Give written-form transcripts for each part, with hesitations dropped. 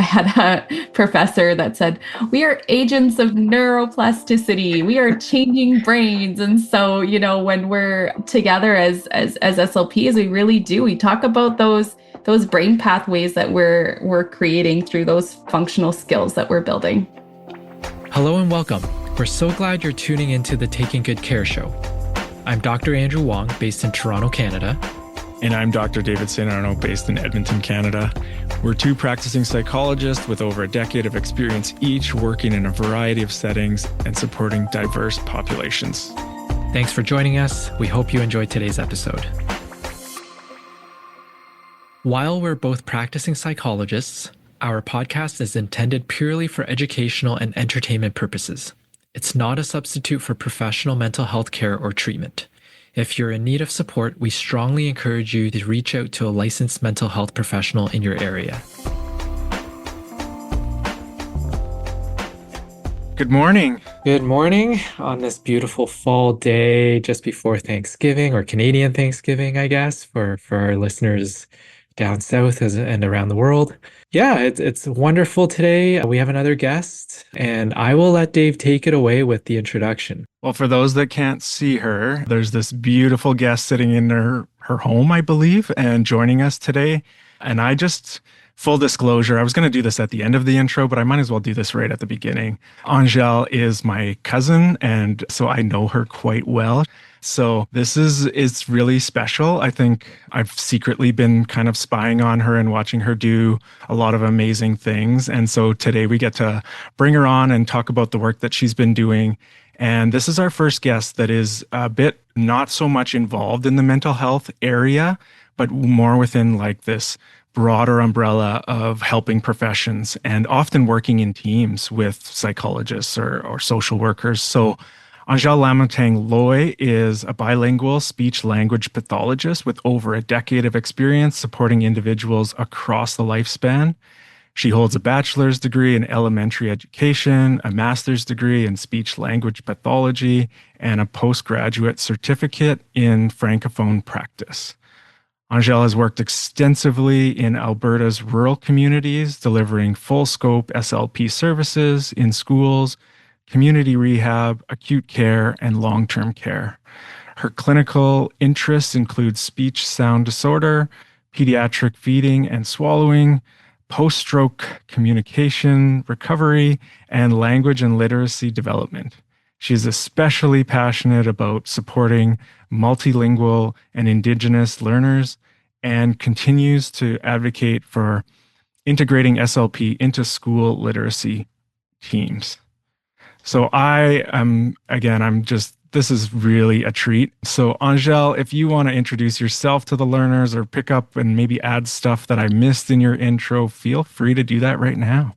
had a professor that said, we are agents of neuroplasticity. We are changing brains. And so, when we're together as SLPs, we really do. We talk about those brain pathways that we're creating through those functional skills that we're building. Hello and welcome. We're so glad you're tuning into the Taking Good Care show. I'm Dr. Andrew Wong, based in Toronto, Canada. And I'm Dr. David St. Arno, based in Edmonton, Canada. We're two practicing psychologists with over a decade of experience each, working in a variety of settings and supporting diverse populations. Thanks for joining us. We hope you enjoyed today's episode. While we're both practicing psychologists, our podcast is intended purely for educational and entertainment purposes. It's not a substitute for professional mental health care or treatment. If you're in need of support, we strongly encourage you to reach out to a licensed mental health professional in your area. Good morning. Good morning on this beautiful fall day just before Thanksgiving, or Canadian Thanksgiving, I guess, for our listeners down south and around the world. Yeah, it's wonderful today. We have another guest, and I will let Dave take it away with the introduction. Well, for those that can't see her, there's this beautiful guest sitting in her home, I believe, and joining us today. And full disclosure, I was going to do this at the end of the intro, but I might as well do this right at the beginning. Angèle is my cousin, and so I know her quite well. So it's really special. I think I've secretly been kind of spying on her and watching her do a lot of amazing things. And so today we get to bring her on and talk about the work that she's been doing. And this is our first guest that is a bit not so much involved in the mental health area, but more within like this broader umbrella of helping professions and often working in teams with psychologists or social workers. So Angèle Lamontagne Looy is a bilingual speech-language pathologist with over a decade of experience supporting individuals across the lifespan. She holds a bachelor's degree in elementary education, a master's degree in speech-language pathology, and a postgraduate certificate in francophone practice. Angèle has worked extensively in Alberta's rural communities, delivering full-scope SLP services in schools, community rehab, acute care, and long-term care. Her clinical interests include speech sound disorder, pediatric feeding and swallowing, post-stroke communication recovery, and language and literacy development. She is especially passionate about supporting multilingual and Indigenous learners and continues to advocate for integrating SLP into school literacy teams. So this is really a treat. So Angèle, if you want to introduce yourself to the learners or pick up and maybe add stuff that I missed in your intro, feel free to do that right now.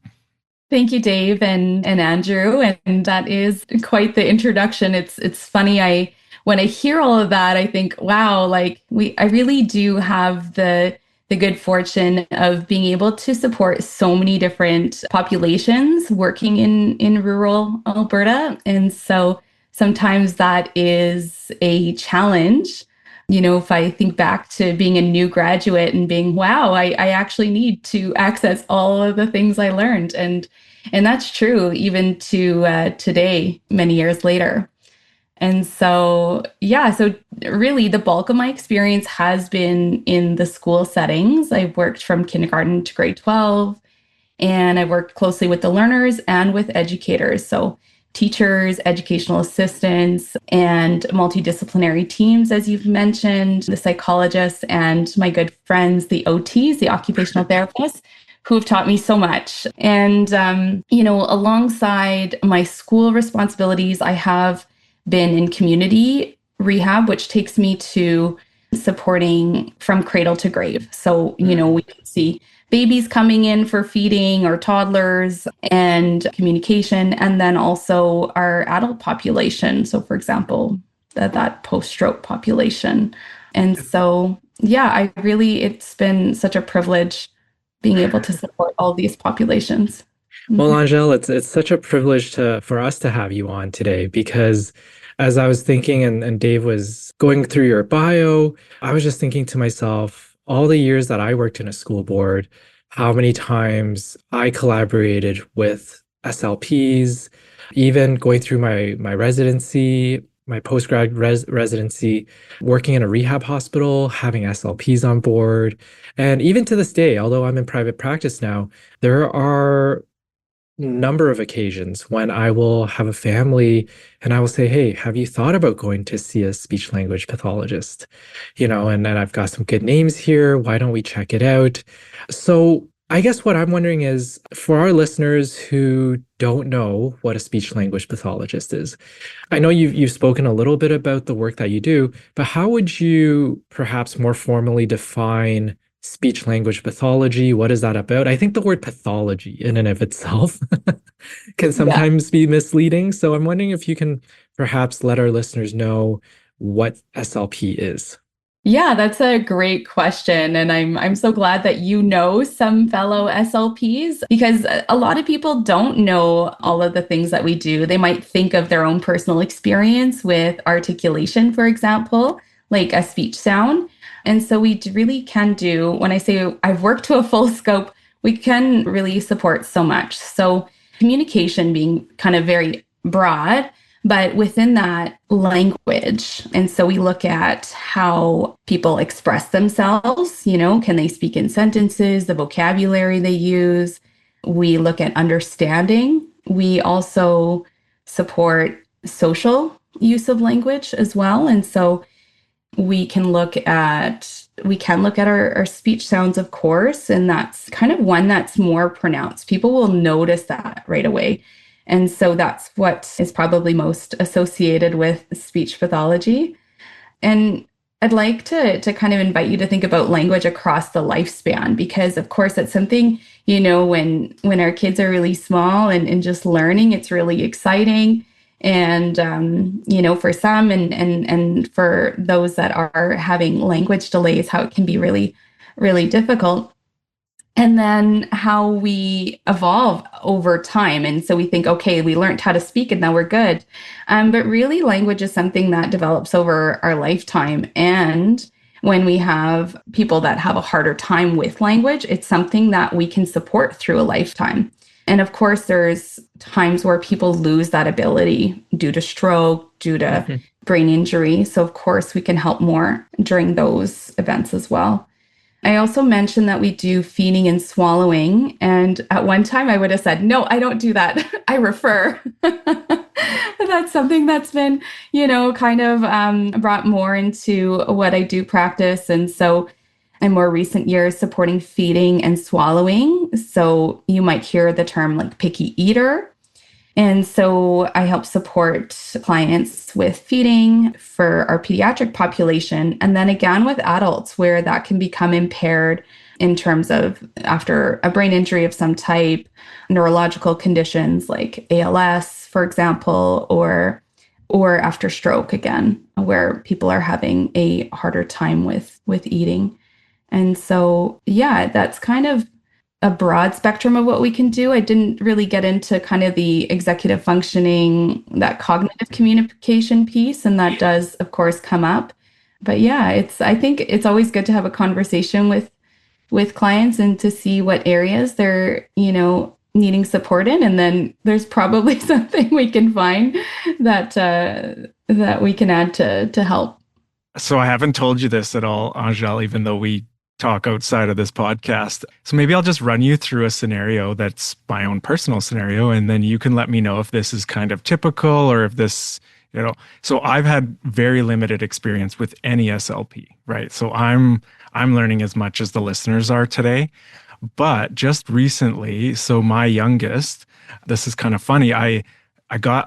Thank you, Dave and Andrew. And that is quite the introduction. It's funny. When I hear all of that, I think, wow, I really do have the good fortune of being able to support so many different populations working in rural Alberta. And so sometimes that is a challenge. If I think back to being a new graduate and being, wow, I actually need to access all of the things I learned. And that's true even to today, many years later. And so, so really the bulk of my experience has been in the school settings. I've worked from kindergarten to grade 12, and I worked closely with the learners and with educators. So teachers, educational assistants, and multidisciplinary teams, as you've mentioned, the psychologists and my good friends, the OTs, the occupational therapists, who have taught me so much. And, alongside my school responsibilities, I have been in community rehab, which takes me to supporting from cradle to grave. So, we can see babies coming in for feeding or toddlers and communication, and then also our adult population. So, for example, that post-stroke population. And so, it's been such a privilege being able to support all these populations. Well, Angèle, it's such a privilege for us to have you on today, because as I was thinking and Dave was going through your bio, I was just thinking to myself, all the years that I worked in a school board, how many times I collaborated with SLPs, even going through my residency, my residency, working in a rehab hospital, having SLPs on board. And even to this day, although I'm in private practice now, there are number of occasions when I will have a family and I will say, "Hey, have you thought about going to see a speech language pathologist?" And then I've got some good names here. Why don't we check it out? So I guess what I'm wondering is for our listeners who don't know what a speech language pathologist is, I know you've spoken a little bit about the work that you do, but how would you perhaps more formally define speech language pathology? What is that about? I think the word pathology in and of itself can Yeah. sometimes be misleading. So I'm wondering if you can perhaps let our listeners know what SLP is. Yeah, that's a great question. And I'm so glad that you know some fellow SLPs because a lot of people don't know all of the things that we do. They might think of their own personal experience with articulation, for example, like a speech sound. And so really can do, when I say I've worked to a full scope, we can really support so much. So communication being kind of very broad, but within that language. And so we look at how people express themselves, can they speak in sentences, the vocabulary they use. We look at understanding. We also support social use of language as well. And so we can look at our speech sounds, of course, and that's kind of one that's more pronounced. People will notice that right away. And so that's what is probably most associated with speech pathology. And I'd like to kind of invite you to think about language across the lifespan, because of course it's something, when our kids are really small and just learning, it's really exciting. And for some and for those that are having language delays, how it can be really, really difficult. And then how we evolve over time. And so we think, okay, we learned how to speak and now we're good. But really, language is something that develops over our lifetime. And when we have people that have a harder time with language, it's something that we can support through a lifetime. And of course, there's times where people lose that ability due to stroke, due to Mhm. brain injury. So, of course, we can help more during those events as well. I also mentioned that we do feeding and swallowing. And at one time I would have said, no, I don't do that. I refer. That's something that's been, kind of brought more into what I do practice. And so in more recent years, supporting feeding and swallowing. So you might hear the term like picky eater. And so I help support clients with feeding for our pediatric population. And then again with adults, where that can become impaired in terms of after a brain injury of some type, neurological conditions like ALS, for example, or after stroke again, where people are having a harder time with eating. And so, yeah, that's kind of a broad spectrum of what we can do. I didn't really get into kind of the executive functioning, that cognitive communication piece, and that does, of course, come up. But yeah, I think it's always good to have a conversation with clients and to see what areas they're, needing support in, and then there's probably something we can find that we can add to help. So I haven't told you this at all, Angèle, even though we talk outside of this podcast. So maybe I'll just run you through a scenario that's my own personal scenario, and then you can let me know if this is kind of typical or if this, so I've had very limited experience with any SLP, right? So I'm learning as much as the listeners are today. But just recently, so my youngest, this is kind of funny. I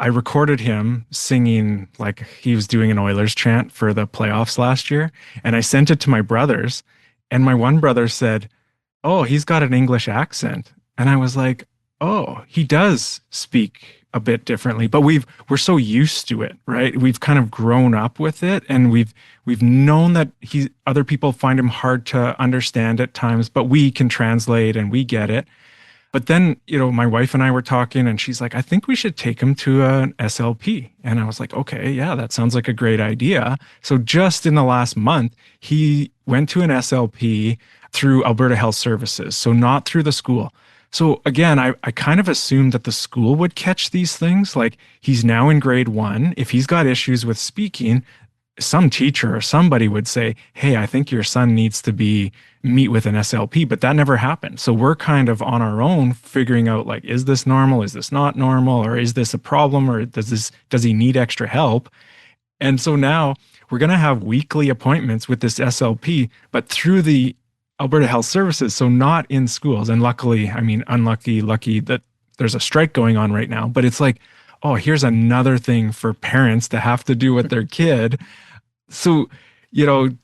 recorded him singing like he was doing an Oilers chant for the playoffs last year, and I sent it to my brothers, and my one brother said, "Oh, he's got an English accent." And I was like, "Oh, he does speak a bit differently, but we're so used to it, right? We've kind of grown up with it, and we've known that other people find him hard to understand at times, but we can translate and we get it." But then, my wife and I were talking and she's like, "I think we should take him to an SLP." And I was like, "Okay, yeah, that sounds like a great idea." So just in the last month, he went to an SLP. through Alberta Health Services, so not through the school. So again, I kind of assumed that the school would catch these things. Like, he's now in grade 1. If he's got issues with speaking, some teacher or somebody would say, hey, I think your son needs to meet with an SLP, but that never happened. So we're kind of on our own figuring out, like, is this normal? Is this not normal? Or is this a problem? Or does he need extra help? And so now we're going to have weekly appointments with this SLP, but through the Alberta Health Services, so not in schools. And luckily, I mean, lucky that there's a strike going on right now, but it's like, oh, here's another thing for parents to have to do with their kid. So,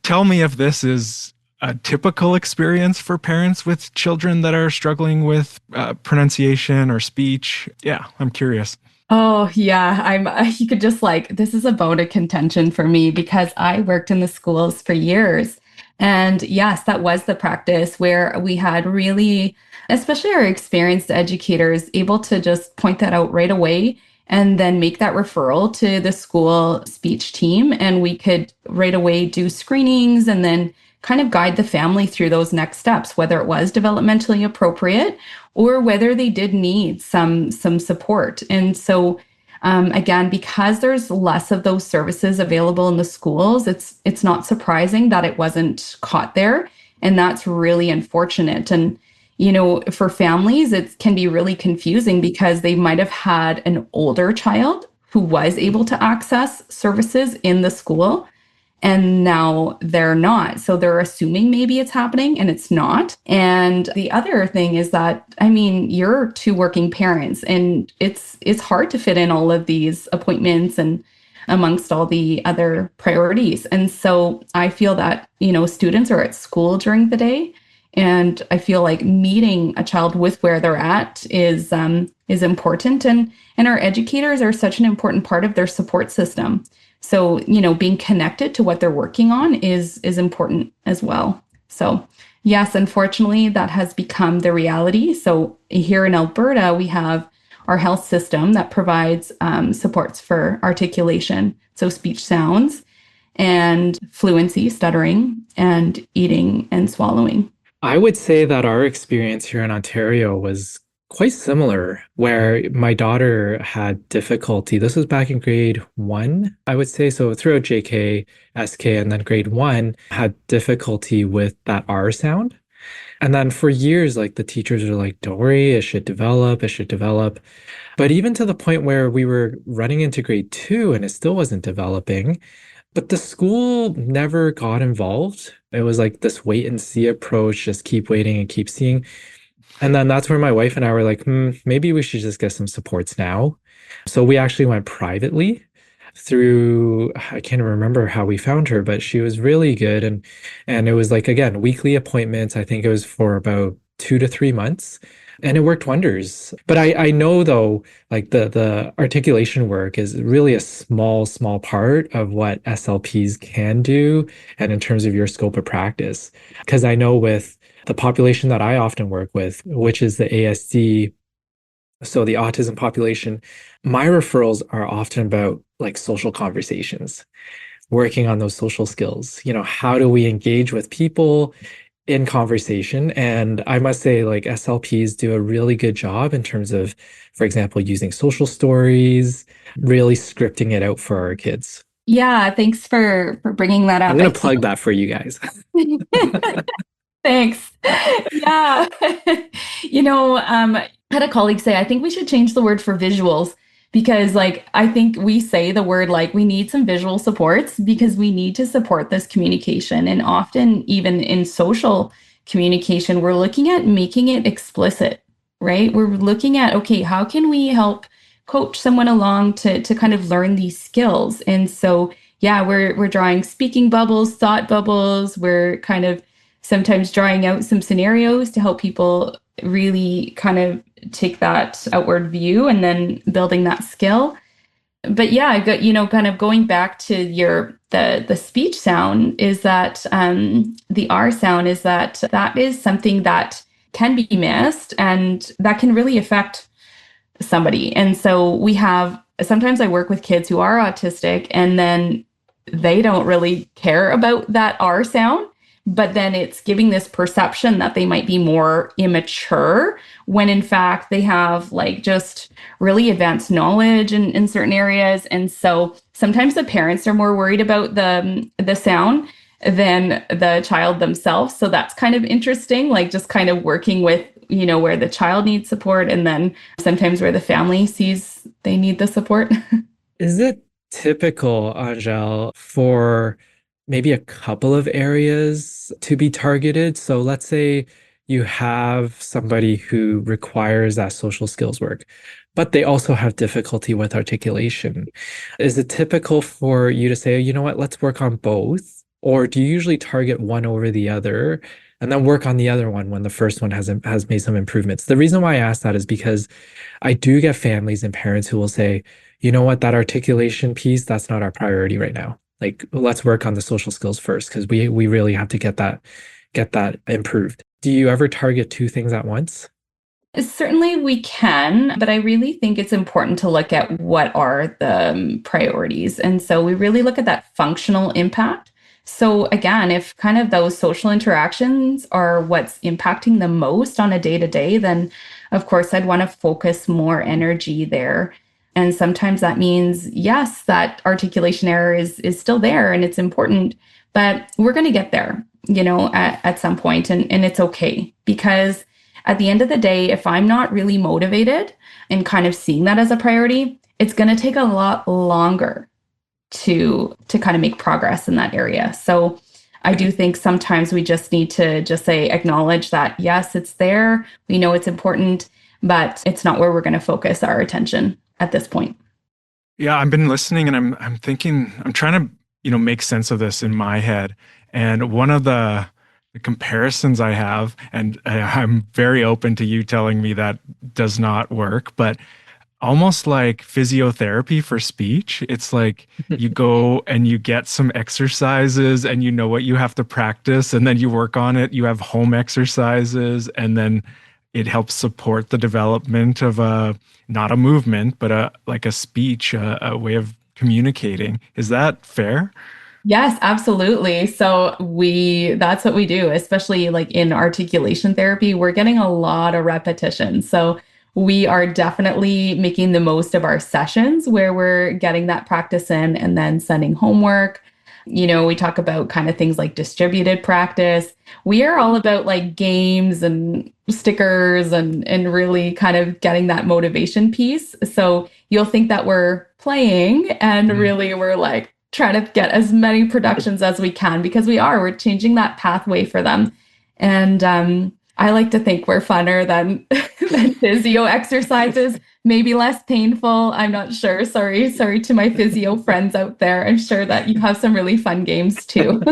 tell me if this is a typical experience for parents with children that are struggling with pronunciation or speech. Yeah, I'm curious. Oh, yeah. You could just this is a bone of contention for me because I worked in the schools for years. And yes, that was the practice where we had really, especially our experienced educators, able to just point that out right away and then make that referral to the school speech team. And we could right away do screenings and then kind of guide the family through those next steps, whether it was developmentally appropriate or whether they did need some support. And so again, because there's less of those services available in the schools, it's not surprising that it wasn't caught there. And that's really unfortunate. And, for families, it can be really confusing because they might have had an older child who was able to access services in the school, and now they're not. So they're assuming maybe it's happening and it's not. And the other thing is that, I mean, you're two working parents and it's hard to fit in all of these appointments and amongst all the other priorities. And so I feel that, students are at school during the day. And I feel like meeting a child with where they're at is important. And our educators are such an important part of their support system. So, being connected to what they're working on is important as well. So, yes, unfortunately, that has become the reality. So here in Alberta, we have our health system that provides supports for articulation, so speech sounds and fluency, stuttering, and eating and swallowing. I would say that our experience here in Ontario was quite similar, where my daughter had difficulty. This was back in grade 1, I would say. So throughout JK, SK, and then grade 1 had difficulty with that R sound. And then for years, like the teachers were like, don't worry, it should develop, it should develop. But even to the point where we were running into grade 2 and it still wasn't developing. But the school never got involved. It was like this wait and see approach, just keep waiting and keep seeing. And then that's where my wife and I were like, maybe we should just get some supports now. So we actually went privately through, I can't remember how we found her, but she was really good. And it was like, again, weekly appointments. I think it was for about 2 to 3 months. And it worked wonders. But I know though, like the articulation work is really a small part of what SLPs can do and in terms of your scope of practice. Because I know with the population that I often work with, which is the ASD, so the autism population, my referrals are often about like social conversations, working on those social skills. How do we engage with people in conversation? And I must say, like, SLPs do a really good job in terms of, for example, using social stories, really scripting it out for our kids. Yeah, thanks for bringing that up. I'm going to plug that for you guys. Thanks. Yeah. I had a colleague say, I think we should change the word for visuals because I think we say the word we need some visual supports because we need to support this communication. And often even in social communication, we're looking at making it explicit, right? We're looking at, okay, how can we help coach someone along to kind of learn these skills? And so, yeah, we're drawing speaking bubbles, thought bubbles. We're kind of sometimes drawing out some scenarios to help people really kind of take that outward view and then building that skill. But yeah, kind of going back to the speech sound is that the R sound is that is something that can be missed and that can really affect somebody. And so sometimes I work with kids who are autistic and then they don't really care about that R sound. but then it's giving this perception that they might be more immature when in fact they have like just really advanced knowledge in certain areas. And so sometimes the parents are more worried about the sound than the child themselves. So that's kind of interesting, like just kind of working with, where the child needs support and then sometimes where the family sees they need the support. Is it typical, Angel, for maybe a couple of areas to be targeted? So let's say you have somebody who requires that social skills work, but they also have difficulty with articulation. Is it typical for you to say, you know what, let's work on both? Or do you usually target one over the other and then work on the other one when the first one has made some improvements? The reason why I ask that is because I do get families and parents who will say, you know what, that articulation piece, that's not our priority right now. Like, let's work on the social skills first because we really have to get that improved. Do you ever target two things at once? Certainly we can, but I really think it's important to look at what are the priorities. And so we really look at that functional impact. So again, if kind of those social interactions are what's impacting the most on a day to day, then of course I'd want to focus more energy there. And sometimes that means, yes, that articulation error is still there and it's important, but we're going to get there, at some point, and it's okay because at the end of the day, if I'm not really motivated and kind of seeing that as a priority, it's going to take a lot longer to kind of make progress in that area. So I do think sometimes we just need to just say, acknowledge that, yes, it's there. We know it's important, but it's not where we're going to focus our attention at this point. Yeah, I've been listening and I'm thinking, I'm trying to, make sense of this in my head. And one of the comparisons I have, and I'm very open to you telling me that does not work, but almost like physiotherapy for speech. It's like you go and you get some exercises and you know what you have to practice and then you work on it. You have home exercises and then it helps support the development of not a movement, but like a speech, a way of communicating. Is that fair? Yes, absolutely. So that's what we do, especially like in articulation therapy, we're getting a lot of repetition. So we are definitely making the most of our sessions where we're getting that practice in and then sending homework. We talk about kind of things like distributed practice. We are all about like games and stickers and really kind of getting that motivation piece. So you'll think that we're playing and really we're like trying to get as many productions as we can because we're changing that pathway for them. And I like to think we're funner than physio exercises, maybe less painful. I'm not sure. Sorry to my physio friends out there. I'm sure that you have some really fun games too.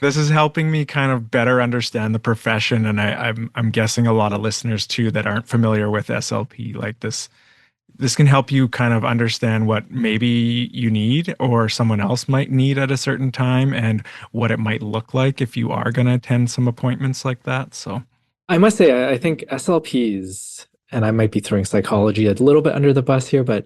This is helping me kind of better understand the profession, and I'm guessing a lot of listeners too that aren't familiar with SLP. Like this can help you kind of understand what maybe you need or someone else might need at a certain time, and what it might look like if you are going to attend some appointments like that. So. I must say, I think SLPs, and I might be throwing psychology a little bit under the bus here, but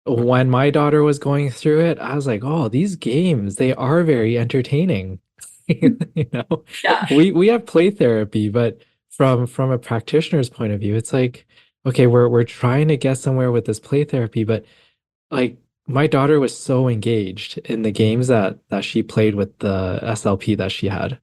when my daughter was going through it, I was like, oh, these games, they are very entertaining. You know, Yeah. we have play therapy, but from a practitioner's point of view, it's like, okay, we're trying to get somewhere with this play therapy, but like my daughter was so engaged in the games that she played with the SLP that she had.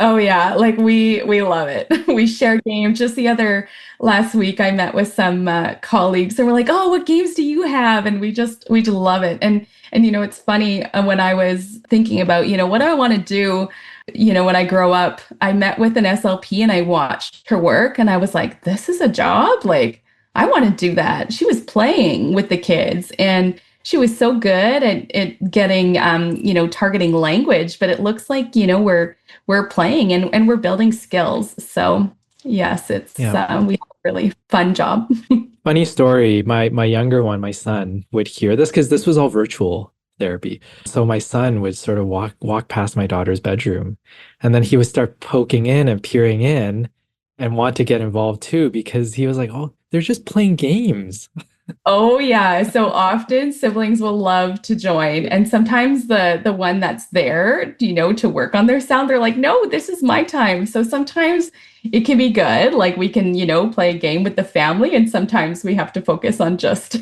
Oh yeah, like we love it. We share games. Just the other last week, I met with some colleagues, and we're like, "Oh, what games do you have?" And we just love it. And it's funny when I was thinking about what do I want to do, when I grow up. I met with an SLP and I watched her work, and I was like, "This is a job. Like I want to do that." She was playing with the kids, and she was so good at getting targeting language, but it looks like we're playing and we're building skills. So yes, Yeah. we have a really fun job. Funny story, my younger one, my son, would hear this because this was all virtual therapy. So my son would sort of walk past my daughter's bedroom, and then he would start poking in and peering in and want to get involved too because he was like, "Oh, they're just playing games." Oh yeah. So often siblings will love to join. And sometimes the one that's there, to work on their sound, they're like, no, this is my time. So sometimes it can be good. Like we can, play a game with the family, and sometimes we have to focus on just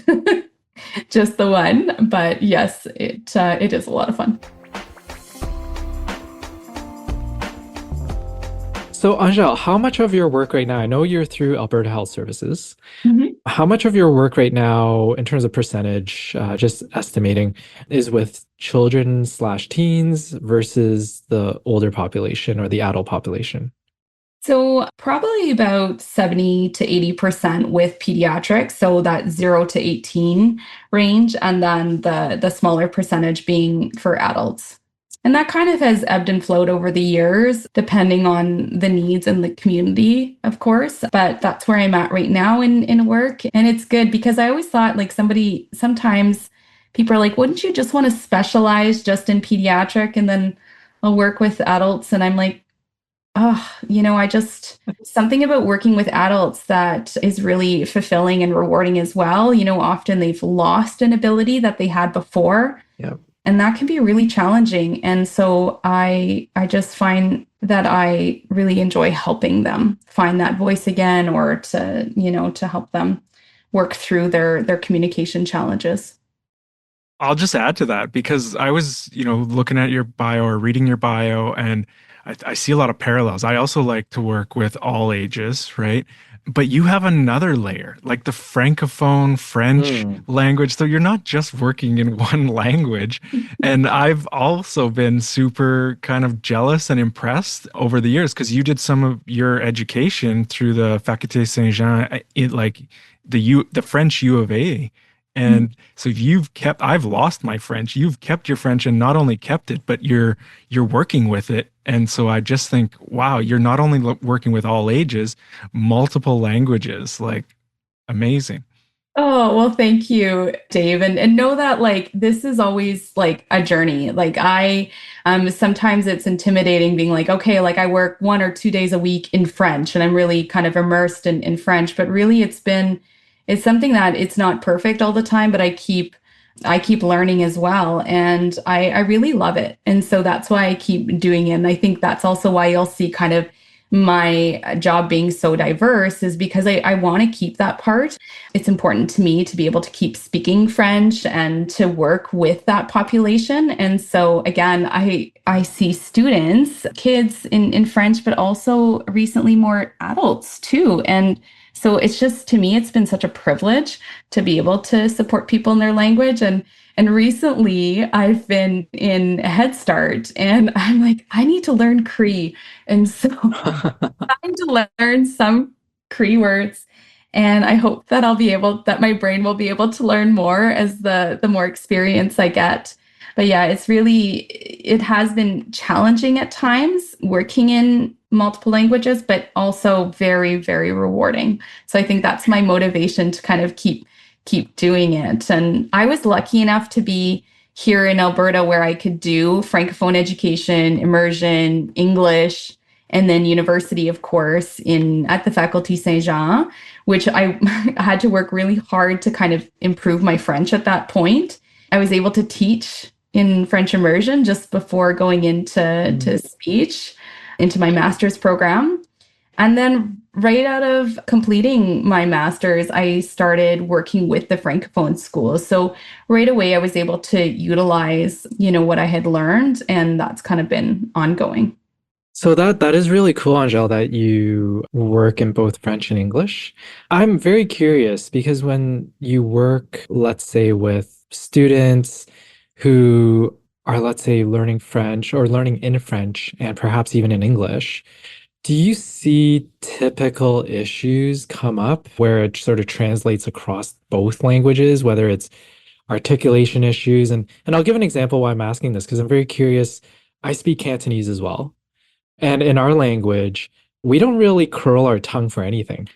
just the one. But yes, it is a lot of fun. So, Angèle, how much of your work right now, I know you're through Alberta Health Services. Mhm. How much of your work right now, in terms of percentage, just estimating, is with children slash teens versus the older population or the adult population? So probably about 70 to 80% with pediatrics, so that 0 to 18 range, and then the smaller percentage being for adults. And that kind of has ebbed and flowed over the years, depending on the needs in the community, of course. But that's where I'm at right now in work. And it's good because I always thought like sometimes people are like, wouldn't you just want to specialize just in pediatric and then I'll work with adults? And I'm like, oh, I just something about working with adults that is really fulfilling and rewarding as well. Often they've lost an ability that they had before, Yeah. and that can be really challenging. And so I just find that I really enjoy helping them find that voice again, or to help them work through their communication challenges. I'll just add to that because I was, looking at your bio or reading your bio, and I see a lot of parallels. I also like to work with all ages, right? But you have another layer, like the Francophone French Hmm. language. So you're not just working in one language. And I've also been super kind of jealous and impressed over the years because you did some of your education through the Faculté Saint-Jean, like the French U of A. And so I've lost my French. You've kept your French and not only kept it, but you're working with it. And so I just think, wow, you're not only working with all ages, multiple languages, like amazing. Oh, well, thank you, Dave. And know that like this is always like a journey. Like sometimes it's intimidating being like, okay, like I work 1 or 2 days a week in French and I'm really kind of immersed in French, but really it's something that it's not perfect all the time, but I keep learning as well. And I really love it. And so that's why I keep doing it. And I think that's also why you'll see kind of my job being so diverse is because I want to keep that part. It's important to me to be able to keep speaking French and to work with that population. And so again, I see students, kids in French, but also recently more adults too. And so it's just to me, it's been such a privilege to be able to support people in their language. And recently I've been in Head Start and I'm like, I need to learn Cree. And so trying to learn some Cree words. And I hope that that my brain will be able to learn more as the more experience I get. But yeah, it has been challenging at times working in multiple languages, but also very, very rewarding. So I think that's my motivation to kind of keep doing it. And I was lucky enough to be here in Alberta where I could do Francophone education, immersion, English, and then university, of course, in at the Faculté Saint-Jean, which I had to work really hard to kind of improve my French at that point. I was able to teach in French immersion just before going into to speech, into my master's program. And then right out of completing my master's, I started working with the Francophone schools. So right away, I was able to utilize, what I had learned, and that's kind of been ongoing. So that is really cool, Angèle, that you work in both French and English. I'm very curious because when you work, let's say, with students who are, let's say, learning French or learning in French and perhaps even in English, do you see typical issues come up where it sort of translates across both languages, whether it's articulation issues? And I'll give an example why I'm asking this because I'm very curious. I speak Cantonese as well. And in our language, we don't really curl our tongue for anything.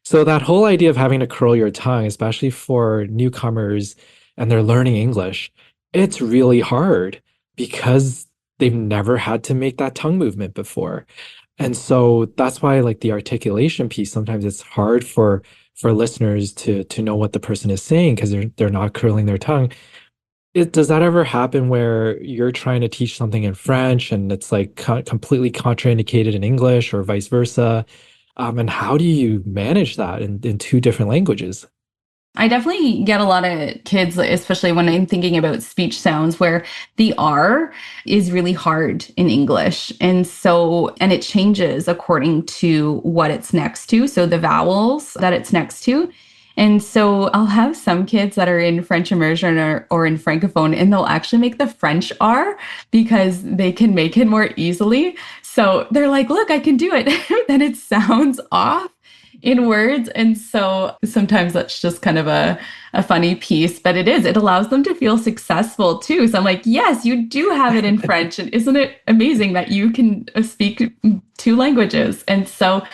So that whole idea of having to curl your tongue, especially for newcomers and they're learning English, it's really hard because they've never had to make that tongue movement before. And so that's why like the articulation piece, sometimes it's hard for for listeners to know what the person is saying because they're not curling their tongue. Does that ever happen where you're trying to teach something in French and it's like completely contraindicated in English or vice versa? And how do you manage that in two different languages? I definitely get a lot of kids, especially when I'm thinking about speech sounds, where the R is really hard in English. And it changes according to what it's next to. So the vowels that it's next to. And so I'll have some kids that are in French immersion or in Francophone, and they'll actually make the French R because they can make it more easily. So they're like, look, I can do it. Then it sounds off in words. And so sometimes that's just kind of a funny piece, but it allows them to feel successful too. So I'm like, yes, you do have it in French. And isn't it amazing that you can speak two languages? And so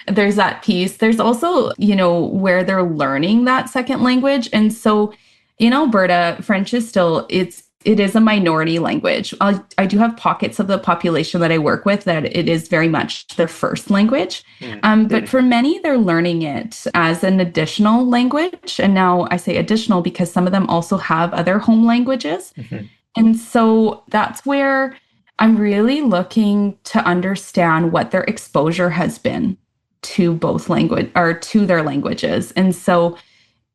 there's that piece. There's also, where they're learning that second language. And so in Alberta, French is still, it is a minority language. I do have pockets of the population that I work with that it is very much their first language. But for many, they're learning it as an additional language. And now I say additional because some of them also have other home languages. Mm-hmm. And so that's where I'm really looking to understand what their exposure has been to both language or to their languages. And so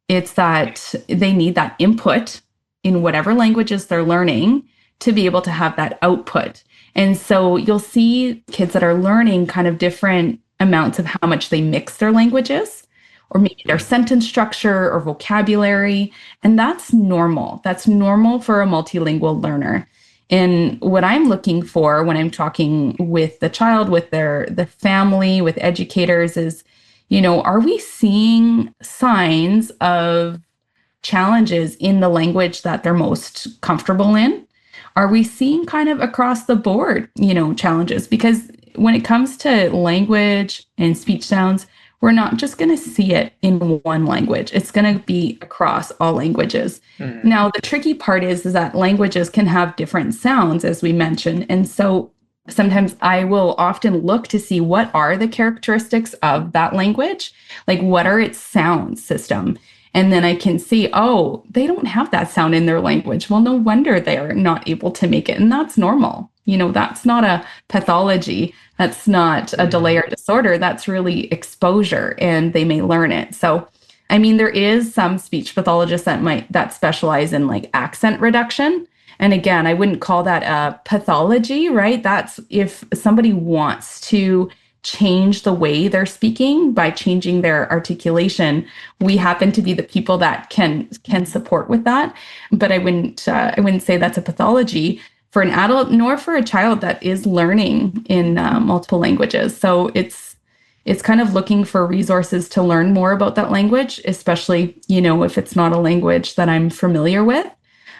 it's that they need that input in whatever languages they're learning to be able to have that output. And so you'll see kids that are learning kind of different amounts of how much they mix their languages or maybe their sentence structure or vocabulary. And that's normal. That's normal for a multilingual learner. And what I'm looking for when I'm talking with the child, with the family, with educators is, are we seeing signs of challenges in the language that they're most comfortable in? Are we seeing kind of across the board, challenges? Because when it comes to language and speech sounds, we're not just going to see it in one language. It's going to be across all languages. Mm-hmm. Now, the tricky part is that languages can have different sounds, as we mentioned. And so sometimes I will often look to see what are the characteristics of that language, like what are its sound system. And then I can see, oh, they don't have that sound in their language. Well, no wonder they're not able to make it. And that's normal. That's not a pathology. That's not a delay or disorder. That's really exposure, and they may learn it. So, I mean, there is some speech pathologists that specialize in like accent reduction. And again, I wouldn't call that a pathology, right? That's if somebody wants to change the way they're speaking by changing their articulation. We happen to be the people that can support with that. But I wouldn't say that's a pathology for an adult nor for a child that is learning in multiple languages. So it's kind of looking for resources to learn more about that language, especially, if it's not a language that I'm familiar with.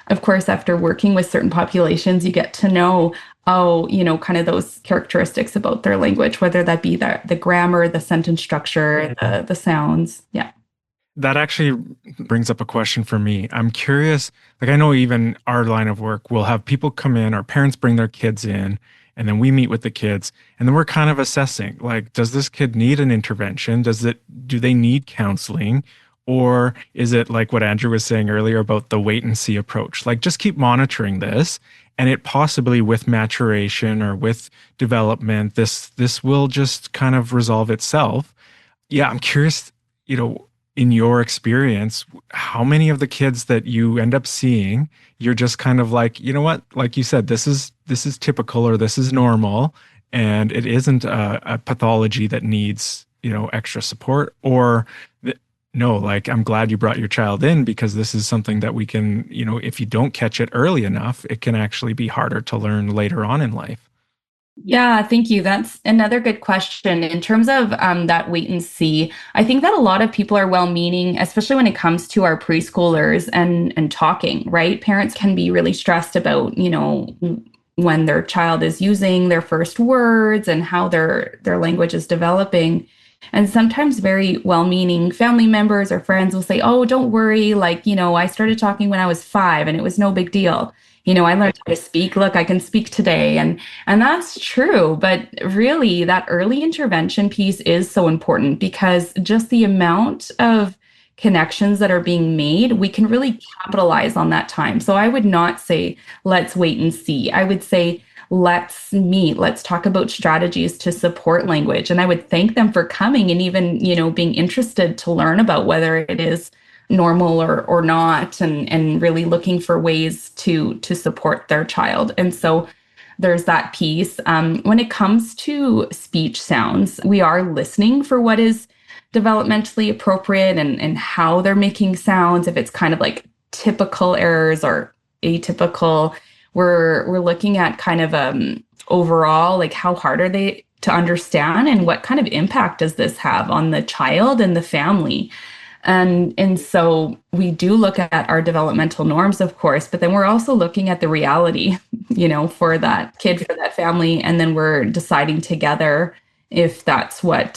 Of course, after working with certain populations, you get to know, kind of those characteristics about their language, whether that be the grammar, the sentence structure, the sounds. Yeah. That actually brings up a question for me. I'm curious, like I know even our line of work, we'll have people come in, our parents bring their kids in, and then we meet with the kids, and then we're kind of assessing, like, does this kid need an intervention? Do they need counseling? Or is it like what Andrew was saying earlier about the wait and see approach? Like, just keep monitoring this, and it possibly with maturation or with development, this will just kind of resolve itself. Yeah, I'm curious, in your experience, how many of the kids that you end up seeing, you're just kind of like, you know what, like you said, this is typical or this is normal, and it isn't a pathology that needs, extra support, or no, like, I'm glad you brought your child in because this is something that we can, if you don't catch it early enough, it can actually be harder to learn later on in life. Yeah, thank you. That's another good question. In terms of that wait and see, I think that a lot of people are well-meaning, especially when it comes to our preschoolers and talking, right? Parents can be really stressed about, when their child is using their first words and how their language is developing. And sometimes very well-meaning family members or friends will say, oh, don't worry. Like, I started talking when I was 5 and it was no big deal. I learned how to speak. Look, I can speak today. And that's true. But really, that early intervention piece is so important because just the amount of connections that are being made, we can really capitalize on that time. So I would not say, let's wait and see. I would say, let's meet, let's talk about strategies to support language. And I would thank them for coming and even, being interested to learn about whether it is normal or not, and really looking for ways to support their child. And so there's that piece. When it comes to speech sounds, we are listening for what is developmentally appropriate and how they're making sounds. If it's kind of like typical errors or atypical, we're looking at kind of overall, like how hard are they to understand and what kind of impact does this have on the child and the family. And so we do look at our developmental norms, of course, but then we're also looking at the reality, for that kid, for that family, and then we're deciding together if that's what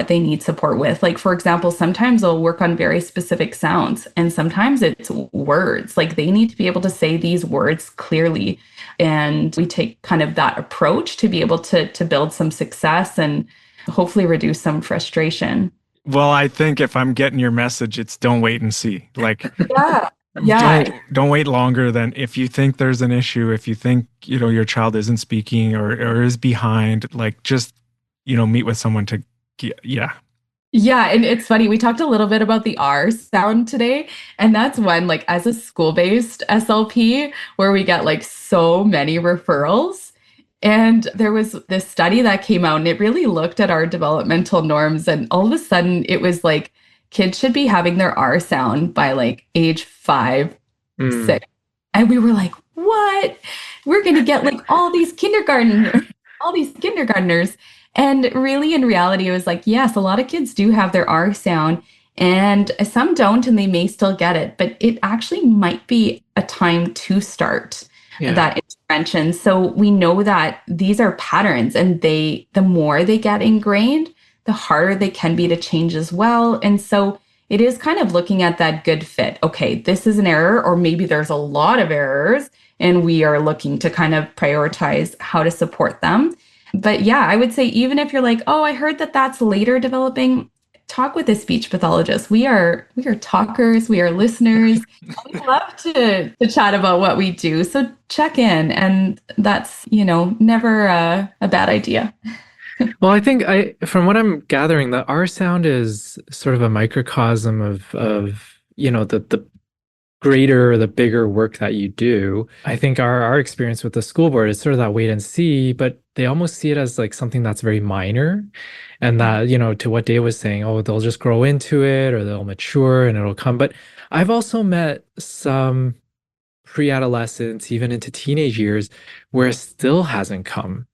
they need support with. Like, for example, sometimes they'll work on very specific sounds, and sometimes it's words. Like, they need to be able to say these words clearly, and we take kind of that approach to be able to build some success and hopefully reduce some frustration. Well, I think if I'm getting your message, it's don't wait and see. Like, Yeah. Yeah. don't wait longer than if you think there's an issue, if you think, your child isn't speaking or is behind, like just, meet with someone to, yeah. Yeah, and it's funny. We talked a little bit about the R sound today, and that's one, like, as a school-based SLP where we get like so many referrals. And there was this study that came out and it really looked at our developmental norms. And all of a sudden, it was like kids should be having their R sound by like age 5, 6. And we were like, what? We're going to get like all these kindergartners. And really, in reality, it was like, yes, a lot of kids do have their R sound and some don't, and they may still get it. But it actually might be a time to start that intervention. So we know that these are patterns, and the more they get ingrained, the harder they can be to change as well. And so it is kind of looking at that good fit. Okay, this is an error, or maybe there's a lot of errors, and we are looking to kind of prioritize how to support them. But yeah, I would say even if you're like, oh, I heard that that's later developing, talk with a speech pathologist. We are talkers, we are listeners. We love to chat about what we do. So check in, and that's, never a bad idea. Well, I think from what I'm gathering, the R sound is sort of a microcosm of the greater or the bigger work that you do. I think our experience with the school board is sort of that wait and see, but they almost see it as like something that's very minor. And that, to what Dave was saying, oh, they'll just grow into it or they'll mature and it'll come. But I've also met some pre-adolescents, even into teenage years, where it still hasn't come.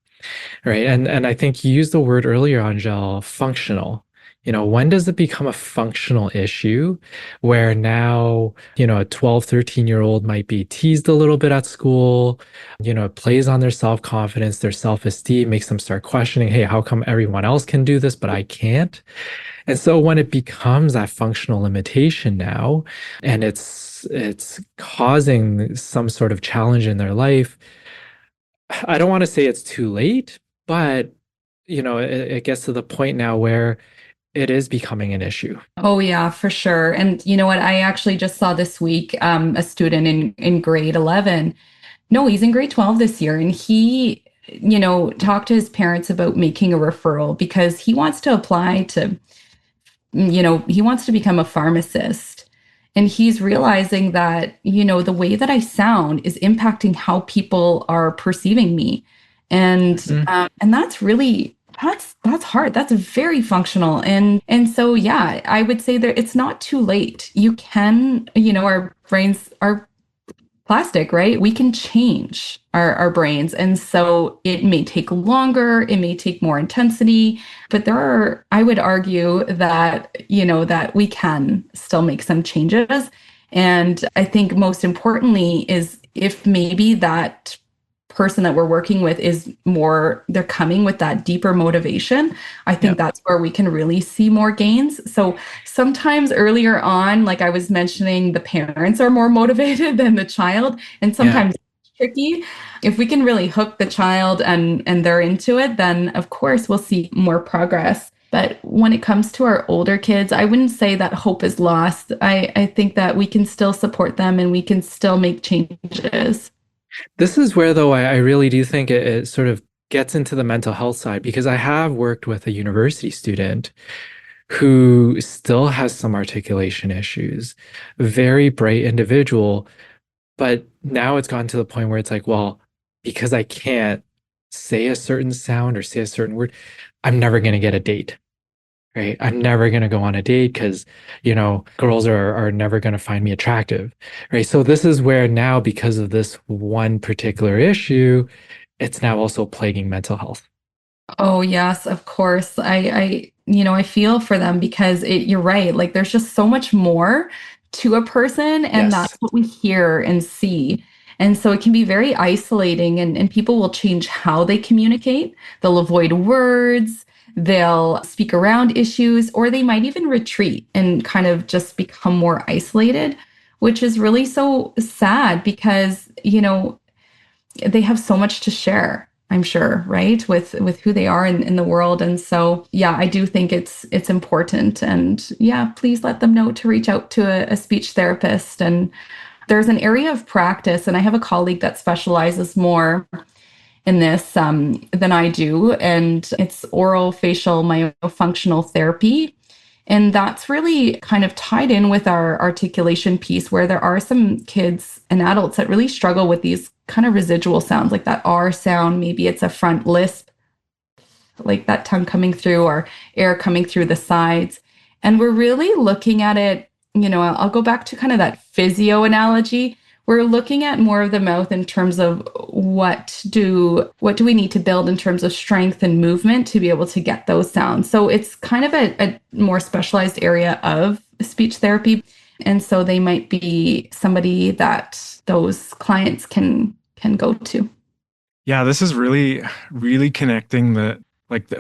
Right. And I think you used the word earlier, Angèle, functional. When does it become a functional issue where now, a 12, 13-year-old might be teased a little bit at school, it plays on their self-confidence, their self-esteem, makes them start questioning, hey, how come everyone else can do this, but I can't? And so when it becomes that functional limitation now, and it's causing some sort of challenge in their life, I don't want to say it's too late, but it gets to the point now where it is becoming an issue. Oh yeah, for sure. And you know what? I actually just saw this week a student in grade 11. No, he's in grade 12 this year, and he, talked to his parents about making a referral because he wants to apply to, he wants to become a pharmacist. And he's realizing that, the way that I sound is impacting how people are perceiving me. And and that's really that's hard. That's very functional. And so yeah, I would say that it's not too late. You can, our brains are plastic, right? We can change our brains. And so it may take longer, it may take more intensity, but I would argue that, that we can still make some changes. And I think most importantly is if maybe that person that we're working with is more, they're coming with that deeper motivation, I think that's where we can really see more gains. So sometimes earlier on, like I was mentioning, the parents are more motivated than the child, and Yeah. sometimes it's tricky. If we can really hook the child and they're into it, then of course we'll see more progress. But when it comes to our older kids, I wouldn't say that hope is lost. I think that we can still support them and we can still make changes. This is where, though, I really do think it sort of gets into the mental health side, because I have worked with a university student who still has some articulation issues, very bright individual, but now it's gotten to the point where it's like, well, because I can't say a certain sound or say a certain word, I'm never going to get a date. Right. I'm never going to go on a date because, girls are never going to find me attractive. Right. So this is where now, because of this one particular issue, it's now also plaguing mental health. Oh, yes, of course. I feel for them because you're right. Like there's just so much more to a person, and Yes. that's what we hear and see. And so it can be very isolating, and people will change how they communicate. They'll avoid words, they'll speak around issues, or they might even retreat and kind of just become more isolated, which is really so sad because, they have so much to share, I'm sure, right? With who they are in the world. And so yeah, I do think it's important. And yeah, please let them know to reach out to a speech therapist. And there's an area of practice, and I have a colleague that specializes more in this than I do, and it's oral facial myofunctional therapy. And that's really kind of tied in with our articulation piece, where there are some kids and adults that really struggle with these kind of residual sounds, like that R sound. Maybe it's a front lisp, like that tongue coming through or air coming through the sides. And we're really looking at it, I'll go back to kind of that physio analogy. We're looking at more of the mouth in terms of what do we need to build in terms of strength and movement to be able to get those sounds. So it's kind of a more specialized area of speech therapy. And so they might be somebody that those clients can go to. Yeah, this is really, really connecting the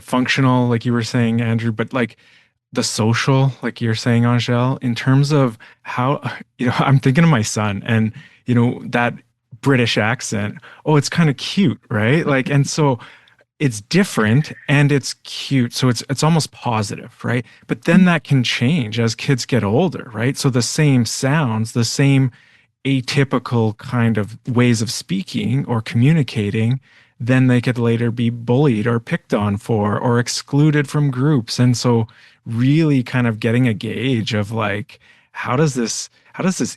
functional, like you were saying, Andrew, but like the social, like you're saying, Angèle, in terms of how, I'm thinking of my son and, that British accent. Oh, it's kind of cute, right? Like, and so it's different and it's cute. So it's almost positive, right? But then that can change as kids get older, right? So the same sounds, the same atypical kind of ways of speaking or communicating, then they could later be bullied or picked on for or excluded from groups. And so really kind of getting a gauge of like, how does this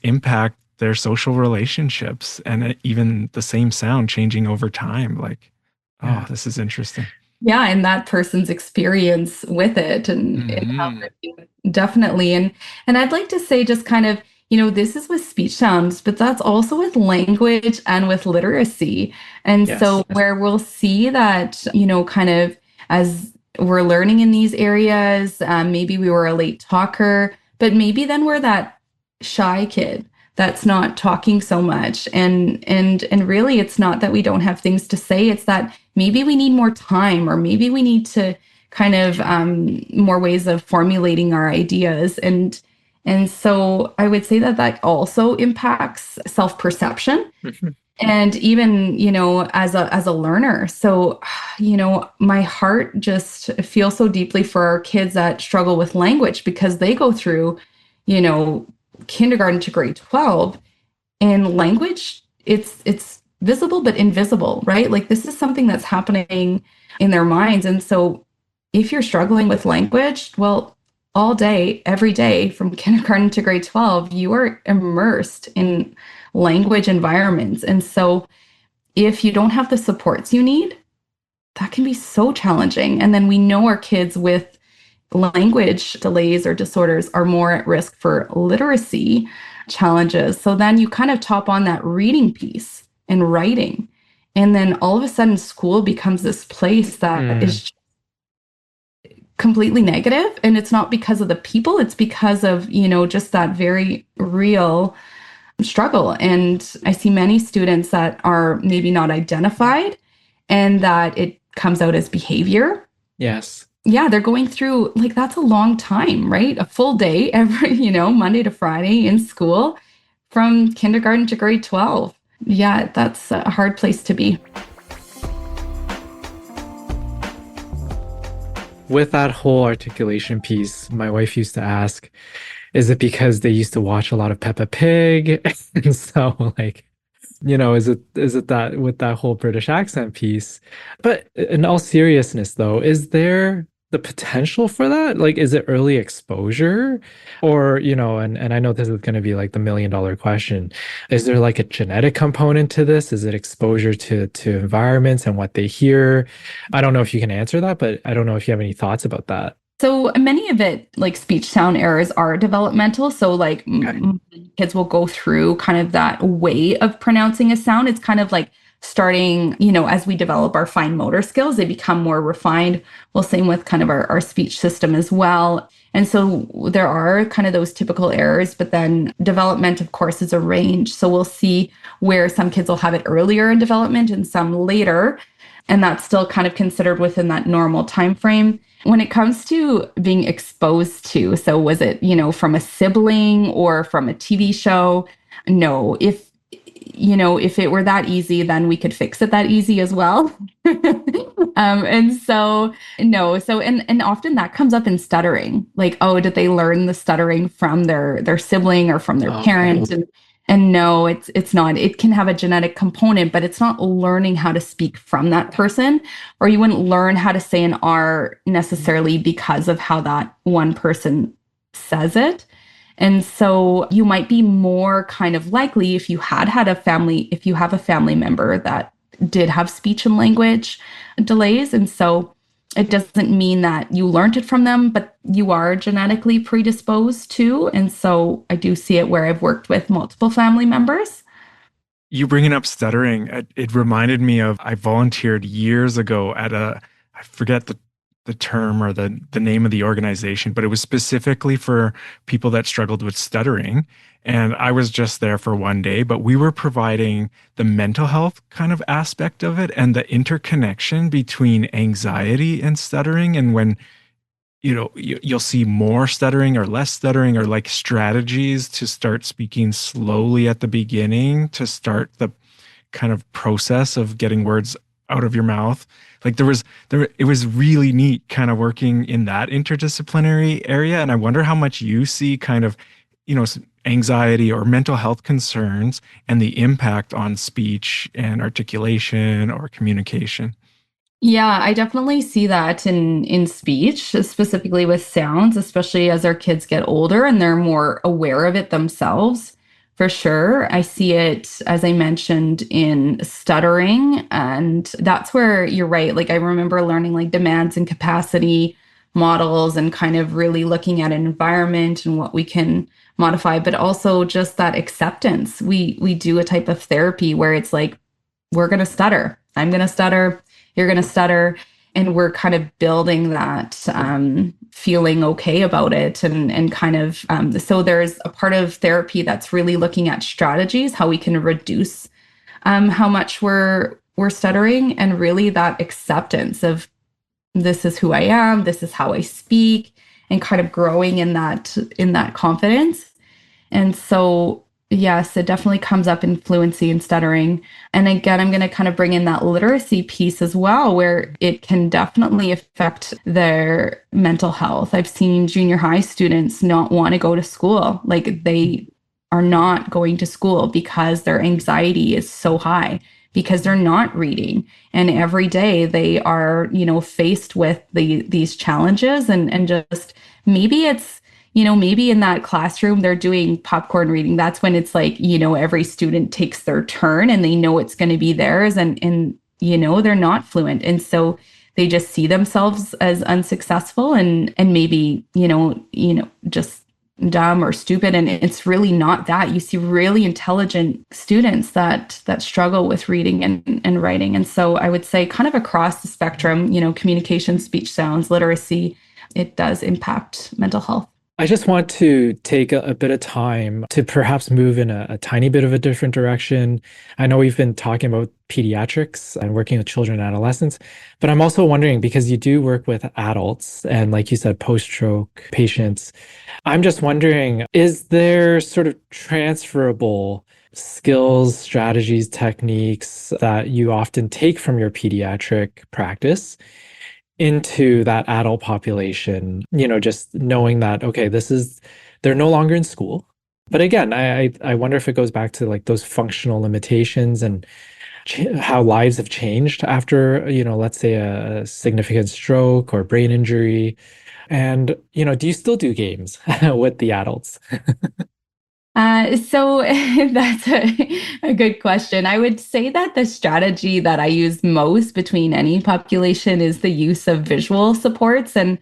impact their social relationships and even the same sound changing over time? Like, oh, Yeah. this is interesting. Yeah, and that person's experience with it and how Hmm. definitely. And I'd like to say just kind of, this is with speech sounds, but that's also with language and with literacy. And so Yes. where we'll see that, kind of as we're learning in these areas, maybe we were a late talker, but maybe then we're that shy kid that's not talking so much. And really it's not that we don't have things to say, it's that maybe we need more time, or maybe we need to kind of more ways of formulating our ideas. And so I would say that that also impacts self-perception Mhm. and even, as a learner. So, my heart just feels so deeply for our kids that struggle with language, because they go through, you know, kindergarten to grade 12, and language, it's visible but invisible, right? Like this is something that's happening in their minds. And so if you're struggling with language, well, all day, every day from kindergarten to grade 12, you are immersed in language environments. And so if you don't have the supports you need, that can be so challenging. And then we know our kids with language delays or disorders are more at risk for literacy challenges. So then you kind of top on that reading piece and writing. And then all of a sudden, school becomes this place that Mm. is completely negative. And it's not because of the people, it's because of, just that very real struggle. And I see many students that are maybe not identified and that it comes out as behavior. Yes. Yeah, they're going through, like, that's a long time, right? A full day every, Monday to Friday in school from kindergarten to grade 12. Yeah, that's a hard place to be. With that whole articulation piece, my wife used to ask, is it because they used to watch a lot of Peppa Pig? And so like, is it that with that whole British accent piece? But in all seriousness though, is there the potential for that? Like, is it early exposure? Or, and I know this is going to be like the $1 million question. Is there like a genetic component to this? Is it exposure to environments and what they hear? I don't know if you can answer that, but I don't know if you have any thoughts about that. So many of it, like speech sound errors, are developmental. So like Okay. kids will go through kind of that way of pronouncing a sound. It's kind of like starting, as we develop our fine motor skills, they become more refined. Well, same with kind of our speech system as well. And so there are kind of those typical errors, but then development, of course, is a range. So we'll see where some kids will have it earlier in development and some later. And that's still kind of considered within that normal time frame. When it comes to being exposed to, so was it, from a sibling or from a TV show? No. If it were that easy, then we could fix it that easy as well. And so no. So and often that comes up in stuttering. Like, oh, did they learn the stuttering from their sibling or from their Okay. parent? And no, it's not. It can have a genetic component, but it's not learning how to speak from that person, or you wouldn't learn how to say an R necessarily because of how that one person says it. And so you might be more kind of likely if you if you have a family member that did have speech and language delays. And so it doesn't mean that you learned it from them, but you are genetically predisposed to. And so I do see it where I've worked with multiple family members. You bringing up stuttering, it reminded me of I volunteered years ago at I forget the term or the name of the organization, but it was specifically for people that struggled with stuttering. And I was just there for one day, but we were providing the mental health kind of aspect of it and the interconnection between anxiety and stuttering. And when you'll see more stuttering or less stuttering or like strategies to start speaking slowly at the beginning to start the kind of process of getting words out of your mouth. Like it was really neat kind of working in that interdisciplinary area. And I wonder how much you see kind of, anxiety or mental health concerns and the impact on speech and articulation or communication. Yeah, I definitely see that in speech, specifically with sounds, especially as our kids get older and they're more aware of it themselves. For sure. I see it, as I mentioned, in stuttering. And that's where you're right. Like I remember learning like demands and capacity models and kind of really looking at an environment and what we can modify, but also just that acceptance. We do a type of therapy where it's like, we're going to stutter. I'm going to stutter. You're going to stutter. And we're kind of building that feeling okay about it. And kind of, so there's a part of therapy that's really looking at strategies, how we can reduce how much we're stuttering, and really that acceptance of this is who I am, this is how I speak, and kind of growing in that confidence. And so, yes, it definitely comes up in fluency and stuttering. And again, I'm going to kind of bring in that literacy piece as well, where it can definitely affect their mental health. I've seen junior high students not want to go to school. Like they are not going to school because their anxiety is so high, because they're not reading. And every day they are, faced with these challenges, and just maybe it's, maybe in that classroom they're doing popcorn reading. That's when it's like, every student takes their turn and they know it's going to be theirs, and they're not fluent. And so they just see themselves as unsuccessful and maybe, just dumb or stupid. And it's really not that. You see really intelligent students that struggle with reading and writing. And so I would say kind of across the spectrum, communication, speech, sounds, literacy, it does impact mental health. I just want to take a bit of time to perhaps move in a tiny bit of a different direction. I know we've been talking about pediatrics and working with children and adolescents, but I'm also wondering because you do work with adults and, like you said, post-stroke patients. I'm just wondering, is there sort of transferable skills, strategies, techniques that you often take from your pediatric practice into that adult population, just knowing that, okay, they're no longer in school. But again, I wonder if it goes back to like those functional limitations and how lives have changed after, let's say a significant stroke or brain injury. And, do you still do games with the adults? So that's a good question. I would say that the strategy that I use most between any population is the use of visual supports. And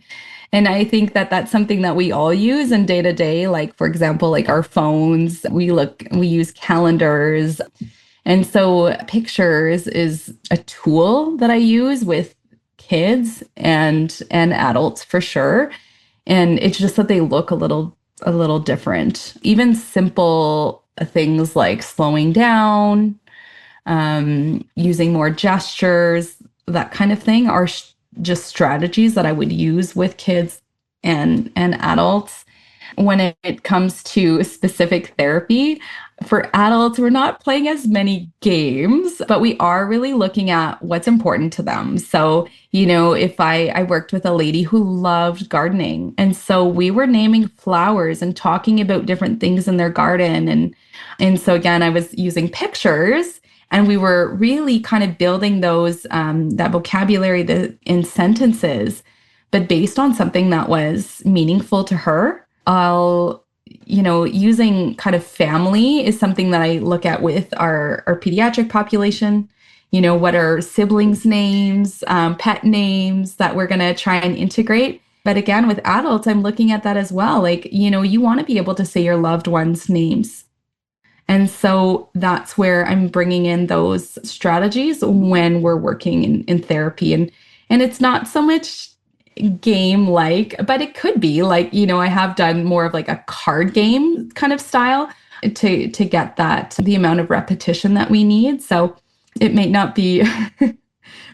I think that that's something that we all use in day to day. Like, for example, like our phones, we use calendars. And so pictures is a tool that I use with kids and adults for sure. And it's just that they look a little different. Even simple things like slowing down, using more gestures, that kind of thing are just strategies that I would use with kids and adults. When it comes to specific therapy, for adults, we're not playing as many games, but we are really looking at what's important to them. So, if I worked with a lady who loved gardening, and so we were naming flowers and talking about different things in their garden. And so again, I was using pictures and we were really kind of building that vocabulary in sentences, but based on something that was meaningful to her. Using kind of family is something that I look at with our pediatric population. What are siblings' names, pet names that we're going to try and integrate. But again, with adults, I'm looking at that as well. Like, you want to be able to say your loved ones' names. And so that's where I'm bringing in those strategies when we're working in therapy. And it's not so much game like, but it could be like, I have done more of like a card game kind of style to get the amount of repetition that we need. So it may not be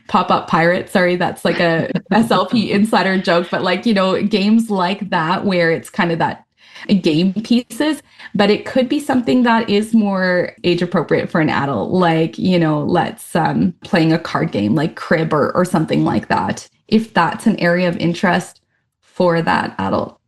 pop-up pirate. Sorry, that's like a SLP insider joke, but like, games like that where it's kind of that game pieces, but it could be something that is more age appropriate for an adult, like, let's playing a card game like crib or something like that, if that's an area of interest for that adult.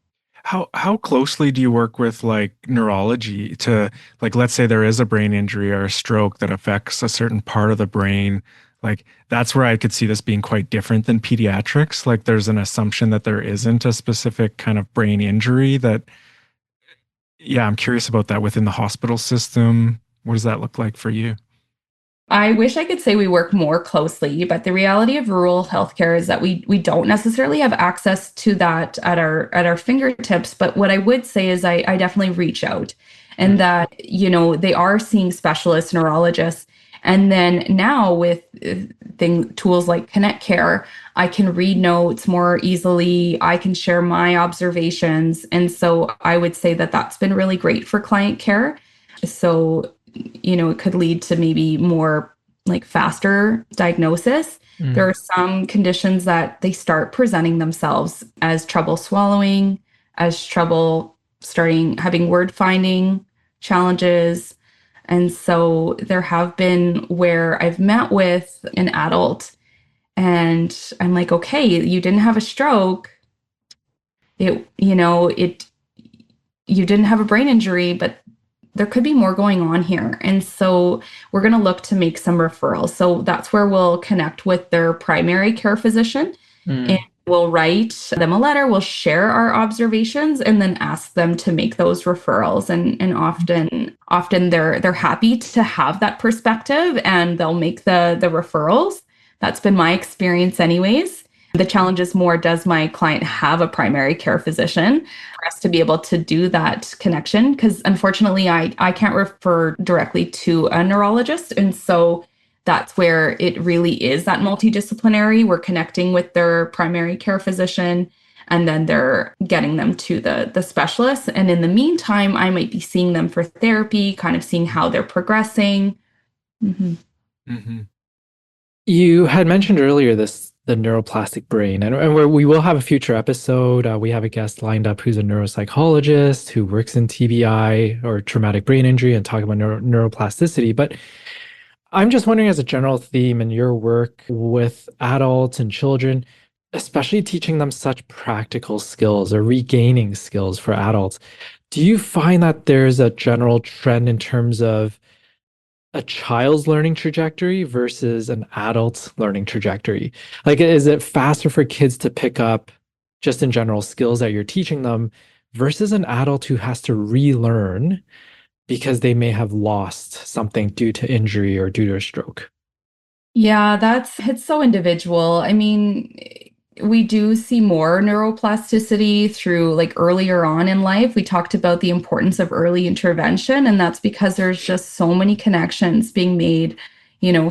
How closely do you work with like neurology to, like, let's say there is a brain injury or a stroke that affects a certain part of the brain? Like that's where I could see this being quite different than pediatrics. Like there's an assumption that there isn't a specific kind of brain injury that, yeah, I'm curious about that within the hospital system. What does that look like for you? I wish I could say we work more closely, but the reality of rural healthcare is that we don't necessarily have access to that at our fingertips. But what I would say is I definitely reach out, and that they are seeing specialist neurologists. And then now with tools like Connect Care, I can read notes more easily. I can share my observations, and so I would say that that's been really great for client care. So it could lead to maybe more like faster diagnosis. There are some conditions that they start presenting themselves as trouble swallowing, as trouble starting having word finding challenges. And so there have been where I've met with an adult and I'm like, okay, you didn't have a stroke. It you didn't have a brain injury, but there could be more going on here. And so we're going to look to make some referrals. So that's where we'll connect with their primary care physician and Mm. we'll write them a letter, we'll share our observations and then ask them to make those referrals. And often they're happy to have that perspective and they'll make the referrals. That's been my experience anyways. The challenge is more, does my client have a primary care physician for us to be able to do that connection? Because unfortunately, I can't refer directly to a neurologist. And so that's where it really is that multidisciplinary. We're connecting with their primary care physician and then they're getting them to the specialist. And in the meantime, I might be seeing them for therapy, kind of seeing how they're progressing. Mm-hmm. Mm-hmm. You had mentioned earlier the neuroplastic brain, and we will have a future episode. We have a guest lined up who's a neuropsychologist who works in TBI or traumatic brain injury and talk about neuroplasticity. But I'm just wondering, as a general theme in your work with adults and children, especially teaching them such practical skills or regaining skills for adults, do you find that there's a general trend in terms of a child's learning trajectory versus an adult's learning trajectory? Like, is it faster for kids to pick up just in general skills that you're teaching them versus an adult who has to relearn because they may have lost something due to injury or due to a stroke? Yeah, it's so individual. I mean, we do see more neuroplasticity through like earlier on in life. We talked about the importance of early intervention, and that's because there's just so many connections being made,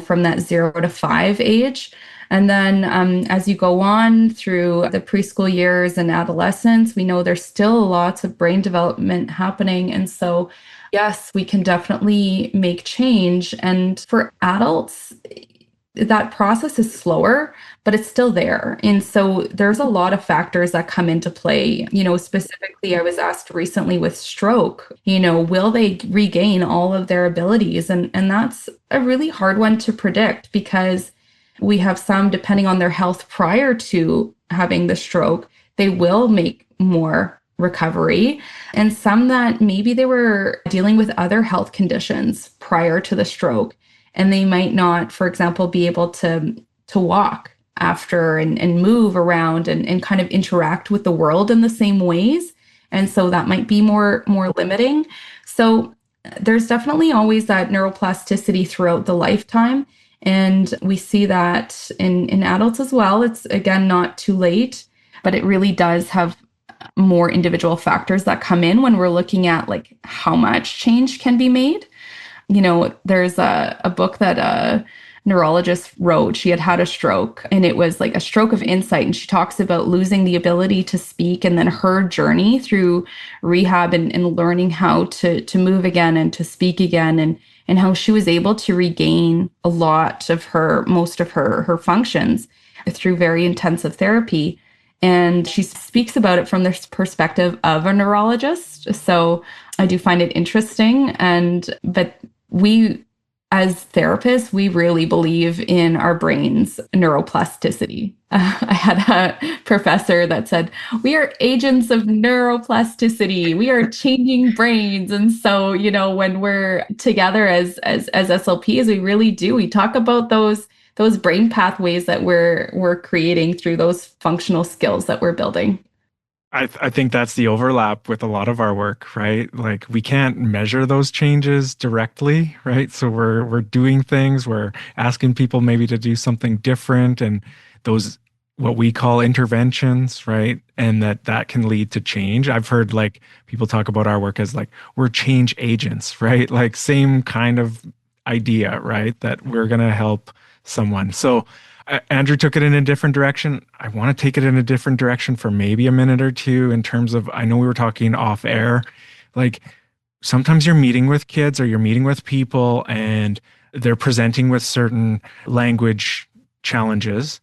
from that 0 to 5 age. And then as you go on through the preschool years and adolescence, we know there's still lots of brain development happening. And so, yes, we can definitely make change. And for adults, that process is slower, but it's still there. And so there's a lot of factors that come into play. Specifically, I was asked recently with stroke, will they regain all of their abilities? And that's a really hard one to predict because we have some, depending on their health prior to having the stroke, they will make more recovery, and some that maybe they were dealing with other health conditions prior to the stroke, and they might not, for example, be able to walk after and move around and kind of interact with the world in the same ways. And so that might be more limiting. So there's definitely always that neuroplasticity throughout the lifetime. And we see that in adults as well. It's, again, not too late, but it really does have more individual factors that come in when we're looking at like how much change can be made. There's a book that a neurologist wrote. She had a stroke, and it was like a stroke of insight. And she talks about losing the ability to speak, and then her journey through rehab and learning how to move again and to speak again, and how she was able to regain a lot of most of her functions through very intensive therapy. And she speaks about it from the perspective of a neurologist. So I do find it interesting. But we, as therapists, we really believe in our brain's neuroplasticity. I had a professor that said, we are agents of neuroplasticity. We are changing brains. And so, when we're together as SLPs, we really do. We talk about those brain pathways that we're creating through those functional skills that we're building. I think that's the overlap with a lot of our work, right? Like we can't measure those changes directly, right? So we're doing things, we're asking people maybe to do something different, and those what we call interventions, right? And that can lead to change. I've heard like people talk about our work as like we're change agents, right? Like same kind of idea, right? That we're going to help someone. So Andrew took it in a different direction. I want to take it in a different direction for maybe a minute or two in terms of, I know we were talking off air, like sometimes you're meeting with kids or you're meeting with people and they're presenting with certain language challenges,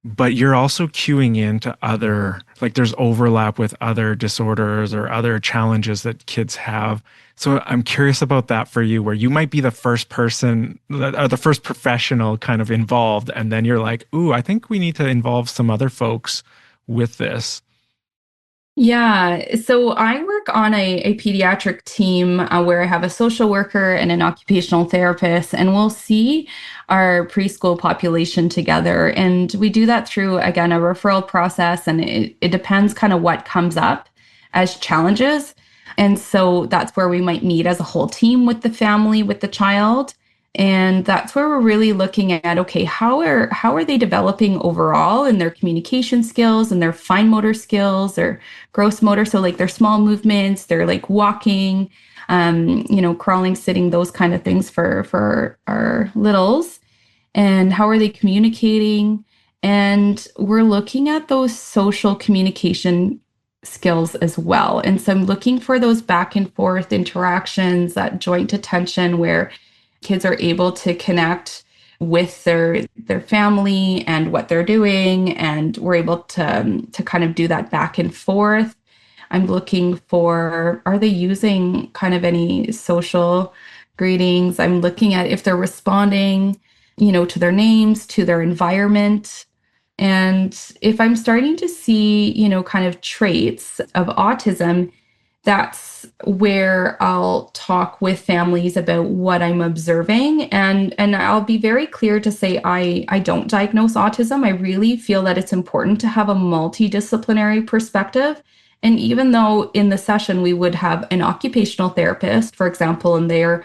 but you're also cueing into other, like there's overlap with other disorders or other challenges that kids have. So I'm curious about that for you, where you might be the first person or the first professional kind of involved, and then you're like, ooh, I think we need to involve some other folks with this. Yeah, so I work on a pediatric team where I have a social worker and an occupational therapist, and we'll see our preschool population together. And we do that through, again, a referral process, and it depends kind of what comes up as challenges. And so that's where we might meet as a whole team with the family, with the child. And that's where we're really looking at, okay, how are they developing overall in their communication skills and their fine motor skills or gross motor? So like their small movements, they're like walking, crawling, sitting, those kind of things for our littles. And how are they communicating? And we're looking at those social communication skills as well. And so I'm looking for those back and forth interactions, that joint attention where kids are able to connect with their family and what they're doing, and we're able to kind of do that back and forth. I'm looking for, are they using kind of any social greetings? I'm looking at if they're responding, to their names, to their environment. And if I'm starting to see, kind of traits of autism, that's where I'll talk with families about what I'm observing. And I'll be very clear to say I don't diagnose autism. I really feel that it's important to have a multidisciplinary perspective. And even though in the session we would have an occupational therapist, for example, and they're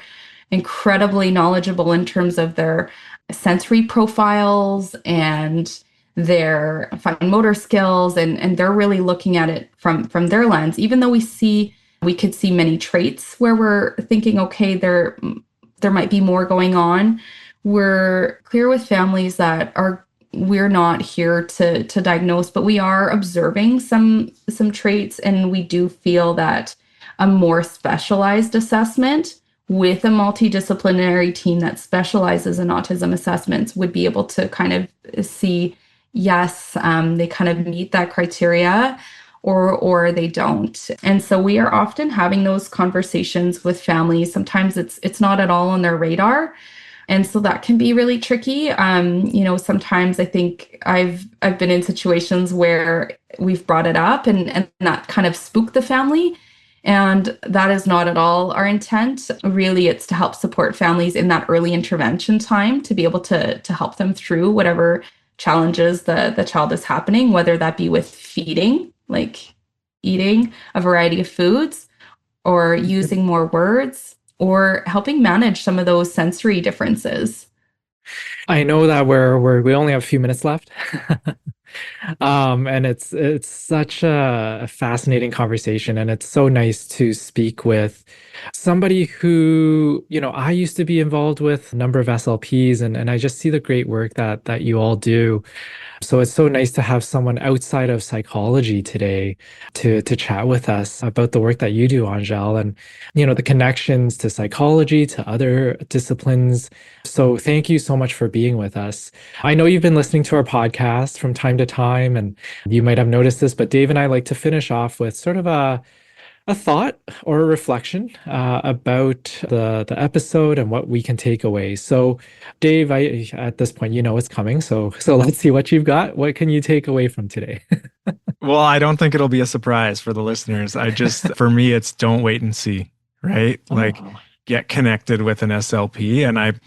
incredibly knowledgeable in terms of their sensory profiles and their fine motor skills, and they're really looking at it from their lens, even though we could see many traits where we're thinking, okay, there might be more going on. We're clear with families that we're not here to diagnose, but we are observing some traits, and we do feel that a more specialized assessment with a multidisciplinary team that specializes in autism assessments would be able to kind of see, yes, they kind of meet that criteria, or they don't. And so we are often having those conversations with families. Sometimes it's not at all on their radar. And so that can be really tricky. Sometimes I think I've been in situations where we've brought it up, and that kind of spooked the family. And that is not at all our intent. Really, it's to help support families in that early intervention time to be able to help them through whatever challenges the child is happening, whether that be with feeding, like eating a variety of foods, or using more words, or helping manage some of those sensory differences. I know that we only have a few minutes left. And it's such a fascinating conversation, and it's so nice to speak with somebody who, I used to be involved with a number of SLPs, and I just see the great work that you all do. So it's so nice to have someone outside of psychology today to chat with us about the work that you do, Angèle, and the connections to psychology, to other disciplines. So thank you so much for being with us. I know you've been listening to our podcast from time to time, and you might have noticed this, but Dave and I like to finish off with sort of a thought or a reflection about the episode and what we can take away. So, Dave, at this point, it's coming. So let's see what you've got. What can you take away from today? Well, I don't think it'll be a surprise for the listeners. For me, it's don't wait and see, right? Like, Oh. get connected with an SLP. And I'm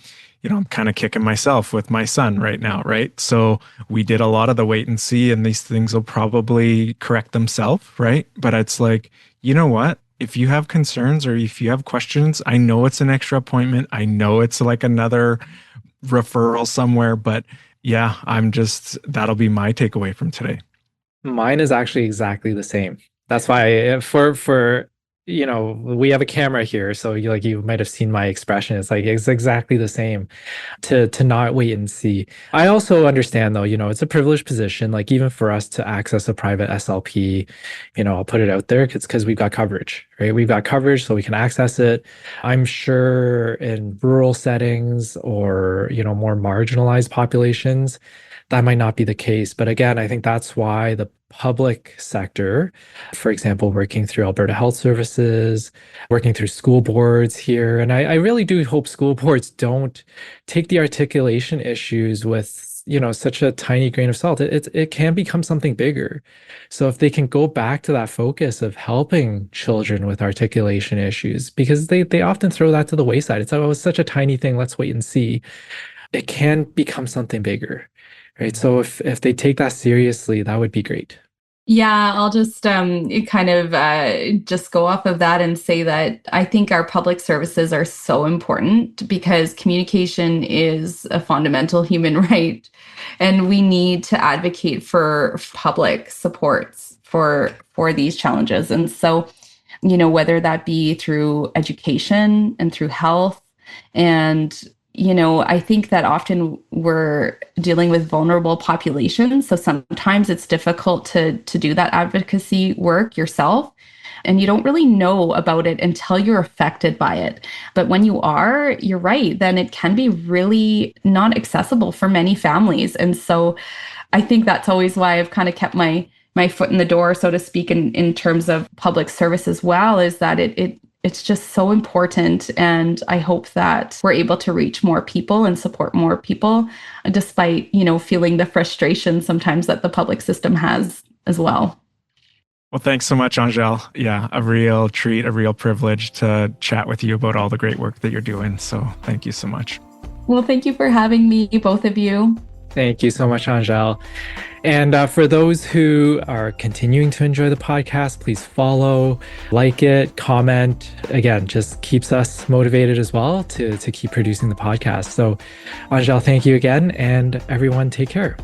kind of kicking myself with my son right now, right? So we did a lot of the wait and see, and these things will probably correct themselves, right? But it's like, you know what? If you have concerns or if you have questions, I know it's an extra appointment. I know it's like another referral somewhere, but yeah, that'll be my takeaway from today. Mine is actually exactly the same. That's why for we have a camera here, so you might have seen my expression. It's exactly the same. To not wait and see. I also understand though, it's a privileged position. Like even for us to access a private SLP, I'll put it out there because we've got coverage, right? We've got coverage, so we can access it. I'm sure in rural settings or more marginalized populations, that might not be the case. But again, I think that's why the public sector, for example, working through Alberta Health Services, working through school boards here, and I really do hope school boards don't take the articulation issues with such a tiny grain of salt. It can become something bigger. So if they can go back to that focus of helping children with articulation issues, because they often throw that to the wayside. It's such a tiny thing, let's wait and see. It can become something bigger. Right. So if they take that seriously, that would be great. Yeah, I'll just kind of just go off of that and say that I think our public services are so important because communication is a fundamental human right, and we need to advocate for public supports for these challenges. And so, whether that be through education and through health and I think that often we're dealing with vulnerable populations. So sometimes it's difficult to do that advocacy work yourself. And you don't really know about it until you're affected by it. But when you are, you're right, then it can be really not accessible for many families. And so I think that's always why I've kind of kept my foot in the door, so to speak, in terms of public service as well, is that it's just so important. And I hope that we're able to reach more people and support more people, despite, feeling the frustration sometimes that the public system has as well. Well, thanks so much, Angèle. Yeah, a real treat, a real privilege to chat with you about all the great work that you're doing. So thank you so much. Well, thank you for having me, both of you. Thank you so much, Angèle. And for those who are continuing to enjoy the podcast, please follow, like it, comment. Again, just keeps us motivated as well to keep producing the podcast. So, Angèle, thank you again, and everyone take care.